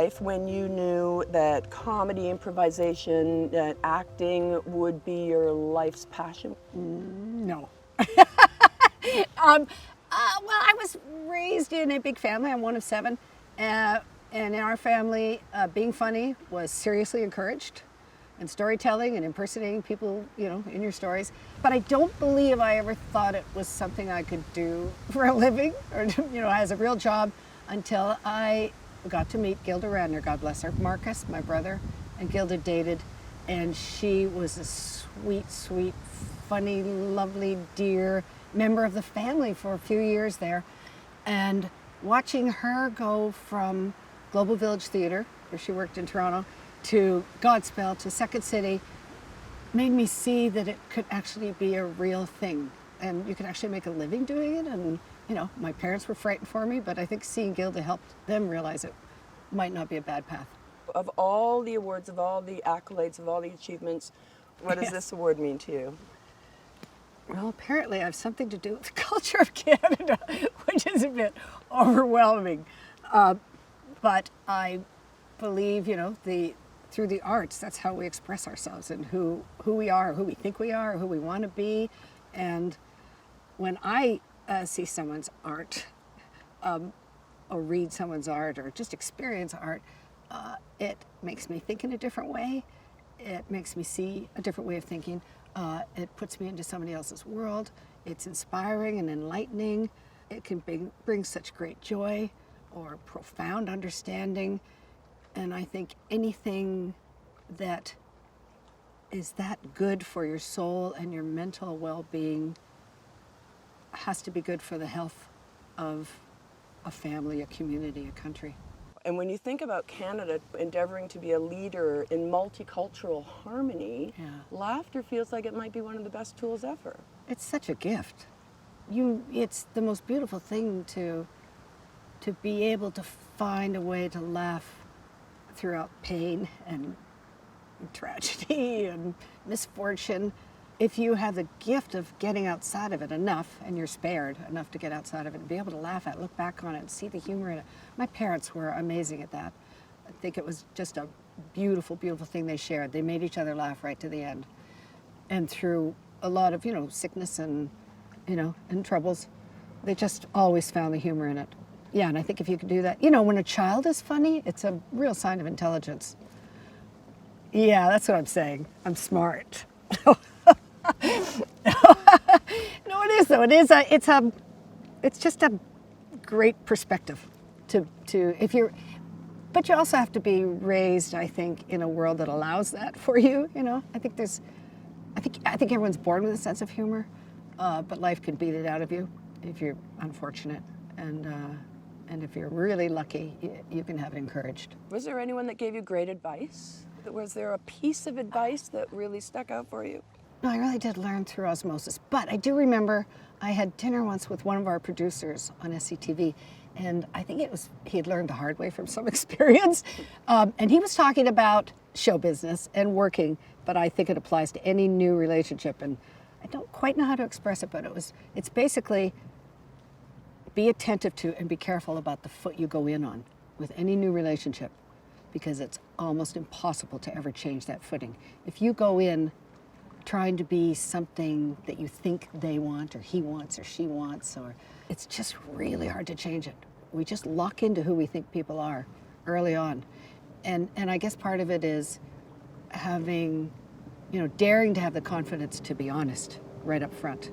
life when you knew that comedy, improvisation, that acting would be your life's passion? No. Well, I was raised in a big family. I'm one of 7. And in our family, being funny was seriously encouraged, and storytelling and impersonating people, in your stories. But I don't believe I ever thought it was something I could do for a living or, as a real job until I got to meet Gilda Radner, God bless her. Marcus, my brother, and Gilda dated, and she was a sweet, sweet, funny, lovely, dear member of the family for a few years there. And watching her go from Global Village Theatre, where she worked in Toronto, to Godspell, to Second City, made me see that it could actually be a real thing. And you could actually make a living doing it. And, my parents were frightened for me, but I think seeing Gilda helped them realize it might not be a bad path. Of all the awards, of all the accolades, of all the achievements, what does this award mean to you? Well, apparently I have something to do with the culture of Canada, which is a bit overwhelming. But I believe, through the arts, that's how we express ourselves and who we are, who we think we are, who we want to be. And when I see someone's art, or read someone's art, or just experience art, it makes me think in a different way. It makes me see a different way of thinking. It puts me into somebody else's world. It's inspiring and enlightening. It can bring such great joy or profound understanding. And I think anything that is that good for your soul and your mental well-being has to be good for the health of a family, a community, a country. And when you think about Canada endeavoring to be a leader in multicultural harmony, laughter feels like it might be one of the best tools ever. It's such a gift. It's the most beautiful thing to be able to find a way to laugh throughout pain and tragedy and misfortune. If you have the gift of getting outside of it enough, and you're spared enough to get outside of it and be able to laugh at it, look back on it, and see the humor in it. My parents were amazing at that. I think it was just a beautiful, beautiful thing they shared. They made each other laugh right to the end. And through a lot of, sickness and, and troubles, they just always found the humor in it. Yeah, and I think if you can do that, when a child is funny, it's a real sign of intelligence. Yeah, that's what I'm saying. I'm smart. No, it is though. It's just a great perspective if you're, but you also have to be raised, I think, in a world that allows that for you. I think everyone's born with a sense of humor, but life can beat it out of you if you're unfortunate, and if you're really lucky, you can have it encouraged. Was there anyone that gave you great advice? Was there a piece of advice that really stuck out for you? No, I really did learn through osmosis. But I do remember I had dinner once with one of our producers on SCTV, and I think he had learned the hard way from some experience. And he was talking about show business and working, but I think it applies to any new relationship. And I don't quite know how to express it, but it's basically be attentive to and be careful about the foot you go in on with any new relationship, because it's almost impossible to ever change that footing. If you go in trying to be something that you think they want, or he wants, or she wants, or it's just really hard to change it. We just lock into who we think people are early on. And I guess part of it is having, daring to have the confidence to be honest right up front.